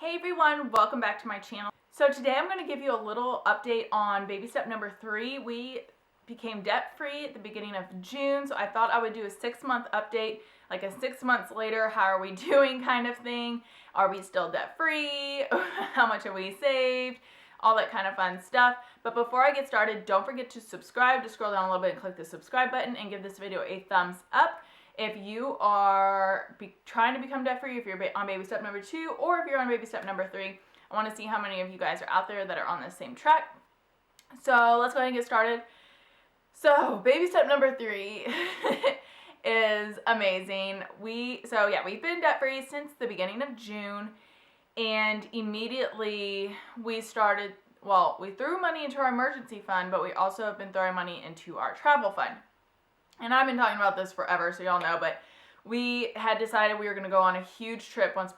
Hey everyone, welcome back to my channel. So today I'm going to give you a little update on baby step number 3. We became debt free at the beginning of June, so I thought I would do a 6-month update, like a 6 months later, how are we doing kind of thing. Are we still debt free? How much have we saved? All that kind of fun stuff. But before I get started, don't forget to subscribe. Just scroll down a little bit and click the subscribe button and give this video a thumbs up. If you are trying to become debt free, if you're on baby step number 2, or if you're on baby step number 3, I want to see how many of you guys are out there that are on the same track. So let's go ahead and get started. So baby step number 3 is amazing. We've been debt free since the beginning of June, and immediately we threw money into our emergency fund, but we also have been throwing money into our travel fund. And I've been talking about this forever, so y'all know, but we had decided we were going to go on a huge trip once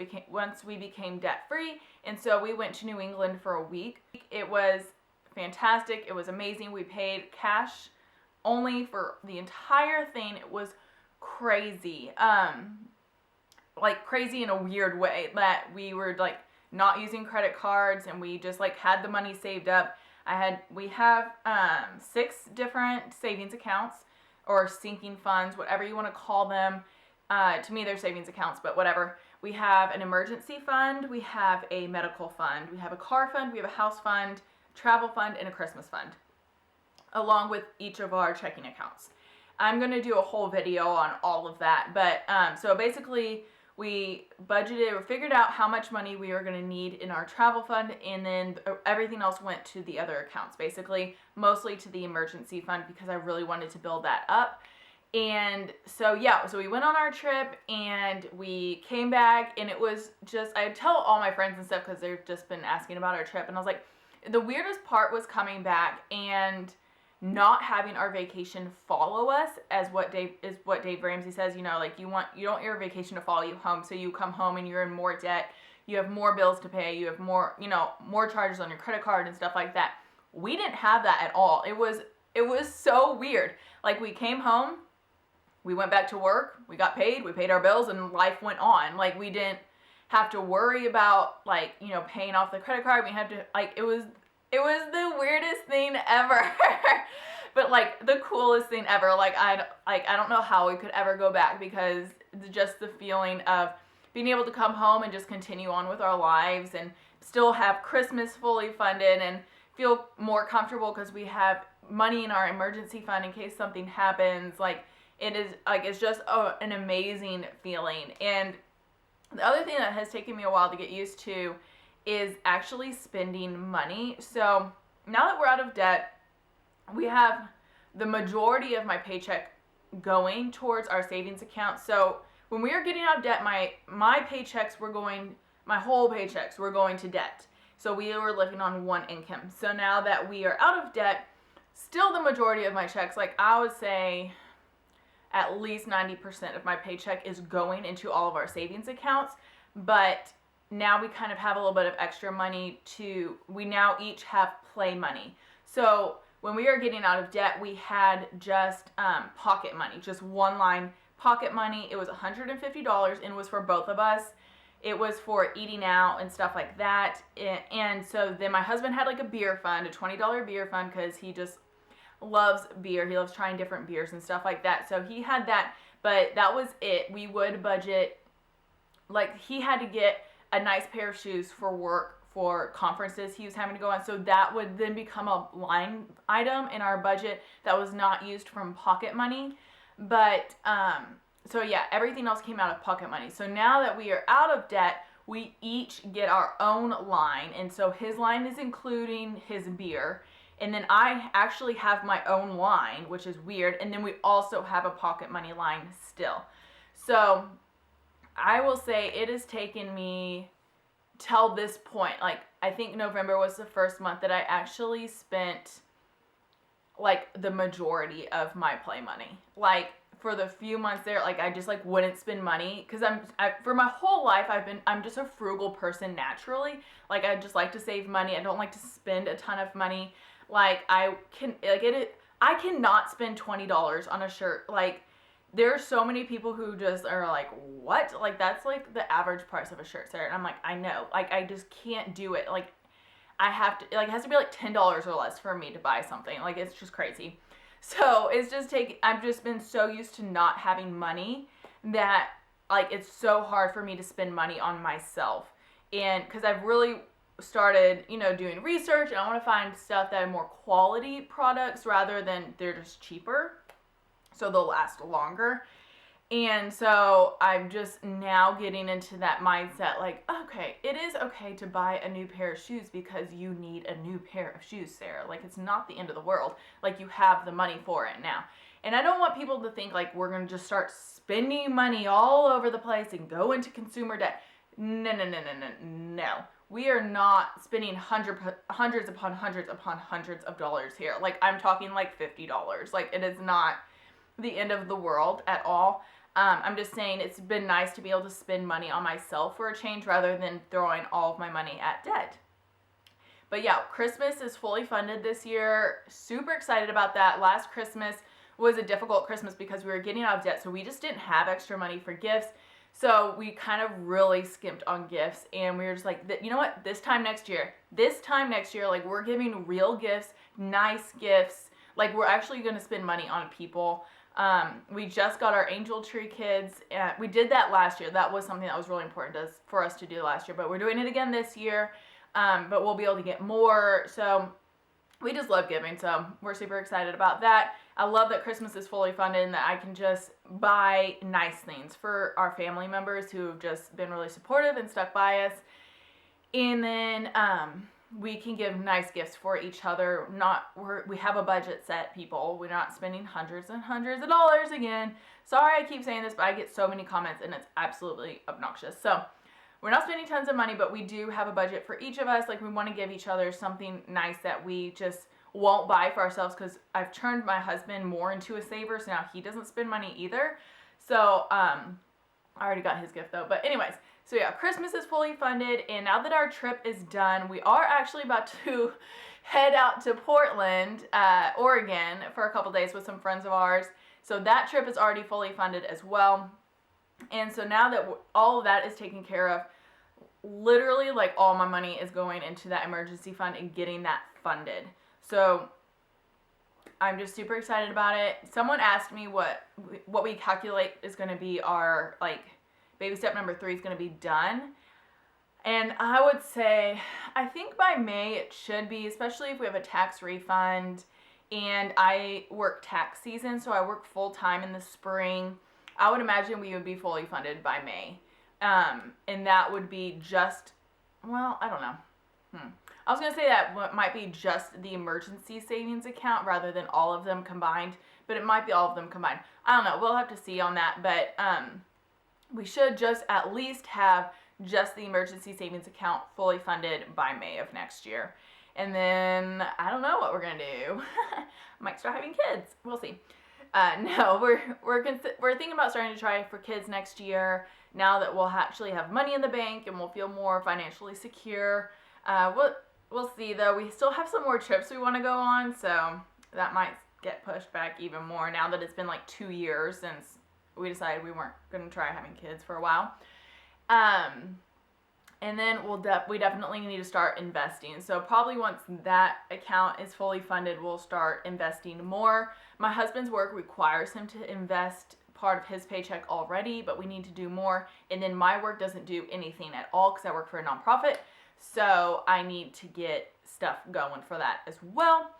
we became debt-free, and so we went to New England for a week. It was fantastic. It was amazing. We paid cash only for the entire thing. It was crazy. Like crazy in a weird way, that we were like not using credit cards, and we just like had the money saved up. We have 6 different savings accounts, or sinking funds, whatever you want to call them. To me, they're savings accounts, but whatever. We have an emergency fund, we have a medical fund, we have a car fund, we have a house fund, travel fund, and a Christmas fund, along with each of our checking accounts. I'm going to do a whole video on all of that, but so basically we figured out how much money we were going to need in our travel fund, and then everything else went to the other accounts, basically mostly to the emergency fund, because I really wanted to build that up. And so we went on our trip and we came back, and it was just, I tell all my friends and stuff because they've just been asking about our trip, and I was like, the weirdest part was coming back and not having our vacation follow us, as what Dave Ramsey says. You know, like you don't want your vacation to follow you home, so you come home and you're in more debt, you have more bills to pay, you have more charges on your credit card and stuff like that. We didn't have that at all. It was so weird. Like, we came home, we went back to work, we got paid, we paid our bills, and life went on. Like, we didn't have to worry about paying off the credit card. We had to it was the weirdest thing ever. But like the coolest thing ever. I don't know how we could ever go back, because just the feeling of being able to come home and just continue on with our lives and still have Christmas fully funded and feel more comfortable because we have money in our emergency fund in case something happens. It's just an amazing feeling. And the other thing that has taken me a while to get used to is actually spending money. So now that we're out of debt, we have the majority of my paycheck going towards our savings account. So when we were getting out of debt, my whole paychecks were going to debt. So we were living on one income. So now that we are out of debt, still the majority of my checks, like I would say at least 90% of my paycheck is going into all of our savings accounts. But now we kind of have a little bit of extra money we now each have play money. So when we were getting out of debt, we had just pocket money, just one line pocket money. It was $150, and it was for both of us. It was for eating out and stuff like that. And so then my husband had like a beer fund, a $20 beer fund, because he just loves beer. He loves trying different beers and stuff like that. So he had that, but that was it. We would budget, like he had to get a nice pair of shoes for work, for conferences he was having to go on. So that would then become a line item in our budget that was not used from pocket money. But everything else came out of pocket money. So now that we are out of debt, we each get our own line. And so his line is including his beer. And then I actually have my own line, which is weird. And then we also have a pocket money line still. So I will say it has taken me till this point, like I think November was the first month that I actually spent like the majority of my play money. Like for the few months there, like I just like wouldn't spend money, because for my whole life I'm just a frugal person naturally. Like I just like to save money. I don't like to spend a ton of money. Like I cannot spend $20 on a shirt. Like there are so many people who just are like, what? Like, that's like the average price of a shirt, Sarah. And I'm like, I know. Like, I just can't do it. Like, I have to, like, it has to be like $10 or less for me to buy something. Like, it's just crazy. So it's just I've just been so used to not having money that, like, it's so hard for me to spend money on myself. And because I've really started, you know, doing research, and I want to find stuff that are more quality products rather than they're just cheaper, so they'll last longer. And so I'm just now getting into that mindset, like, okay, it is okay to buy a new pair of shoes because you need a new pair of shoes, Sarah. Like, it's not the end of the world. Like, you have the money for it now. And I don't want people to think, like, we're going to just start spending money all over the place and go into consumer debt. No, no, no, no, no, no. We are not spending hundreds upon hundreds of dollars here. Like, I'm talking like $50. Like, it is not the end of the world at all. I'm just saying it's been nice to be able to spend money on myself for a change rather than throwing all of my money at debt. But yeah, Christmas is fully funded this year. Super excited about that. Last Christmas was a difficult Christmas because we were getting out of debt, so we just didn't have extra money for gifts. So we kind of really skimped on gifts, and we were just like, you know what, this time next year, like, we're giving real gifts, nice gifts. Like, we're actually going to spend money on people. We just got our angel tree kids. We did that last year. That was something that was really important for us to do last year, but we're doing it again this year. But we'll be able to get more. So we just love giving. So we're super excited about that. I love that Christmas is fully funded and that I can just buy nice things for our family members who have just been really supportive and stuck by us. And then, we can give nice gifts for each other. We have a budget set, people. We're not spending hundreds and hundreds of dollars again. Sorry I keep saying this, but I get so many comments and it's absolutely obnoxious. So we're not spending tons of money, but we do have a budget for each of us. Like, we want to give each other something nice that we just won't buy for ourselves, because I've turned my husband more into a saver, so now he doesn't spend money either. So I already got his gift though. But anyways, so yeah, Christmas is fully funded, and now that our trip is done, we are actually about to head out to Portland, Oregon for a couple days with some friends of ours. So that trip is already fully funded as well. And so now that all of that is taken care of, literally, like, all my money is going into that emergency fund and getting that funded. So I'm just super excited about it. Someone asked me what we calculate is going to be our, like, baby step number 3 is going to be done. And I would say, I think by May it should be, especially if we have a tax refund. And I work tax season, so I work full time in the spring. I would imagine we would be fully funded by May. And that would be just, well, I don't know. I was going to say that might be just the emergency savings account rather than all of them combined. But it might be all of them combined. I don't know. We'll have to see on that. But we should just at least have just the emergency savings account fully funded by May of next year. And then I don't know what we're going to do. Might start having kids. We'll see. No, we're thinking about starting to try for kids next year, now that we'll actually have money in the bank and we'll feel more financially secure. We'll see, though. We still have some more trips we want to go on, so that might get pushed back even more now that it's been like 2 years since we decided we weren't going to try having kids for a while. And then we definitely need to start investing. So probably once that account is fully funded, we'll start investing more. My husband's work requires him to invest part of his paycheck already, but we need to do more. And then my work doesn't do anything at all because I work for a nonprofit. So I need to get stuff going for that as well.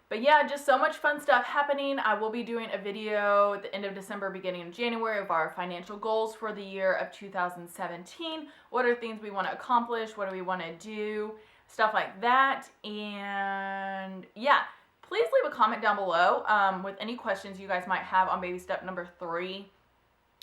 But yeah, just so much fun stuff happening. I will be doing a video at the end of December, beginning of January, of our financial goals for the year of 2017. What are things we want to accomplish? What do we want to do? Stuff like that. And yeah, please leave a comment down below with any questions you guys might have on baby step number 3.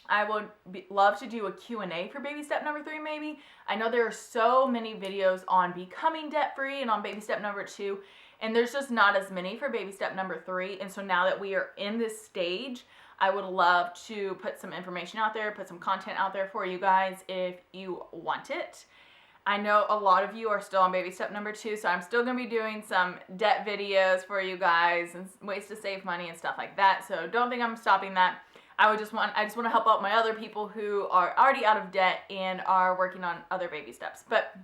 I would love to do a Q&A for baby step number 3 maybe. I know there are so many videos on becoming debt-free and on baby step number 2. And there's just not as many for baby step number 3. And so now that we are in this stage, I would love to put some information out there, put some content out there for you guys if you want it. I know a lot of you are still on baby step number 2, so I'm still going to be doing some debt videos for you guys and ways to save money and stuff like that. So don't think I'm stopping that. I just want to help out my other people who are already out of debt and are working on other baby steps. But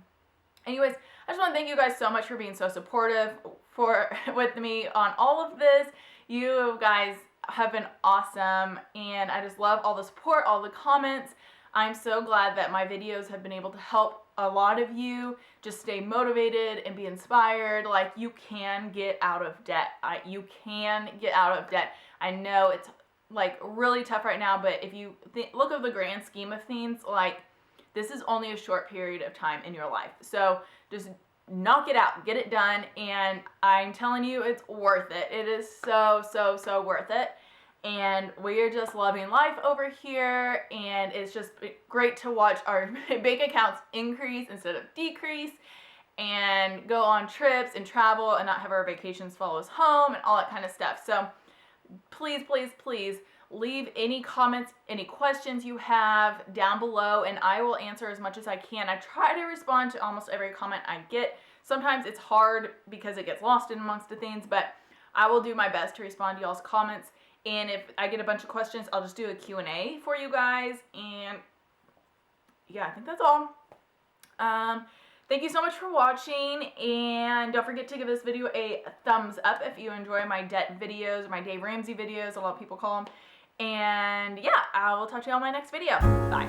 anyways, I just want to thank you guys so much for being so supportive with me on all of this. You guys have been awesome, and I just love all the support, all the comments. I'm so glad that my videos have been able to help a lot of you just stay motivated and be inspired. Like, you can get out of debt. You can get out of debt. I know it's like really tough right now, but if you look at the grand scheme of things, like, this is only a short period of time in your life. So just knock it out, get it done, and I'm telling you, it's worth it. It is so, so, so worth it. And we're just loving life over here, and it's just great to watch our bank accounts increase instead of decrease, and go on trips and travel and not have our vacations follow us home and all that kind of stuff. So please, please, please leave any comments, any questions you have down below, and I will answer as much as I can. I try to respond to almost every comment I get. Sometimes it's hard because it gets lost in amongst the things, but I will do my best to respond to y'all's comments. And if I get a bunch of questions, I'll just do a Q&A for you guys. And yeah, I think that's all. Thank you so much for watching. And don't forget to give this video a thumbs up if you enjoy my debt videos, or my Dave Ramsey videos, a lot of people call them. And yeah, I will talk to you on my next video. Bye.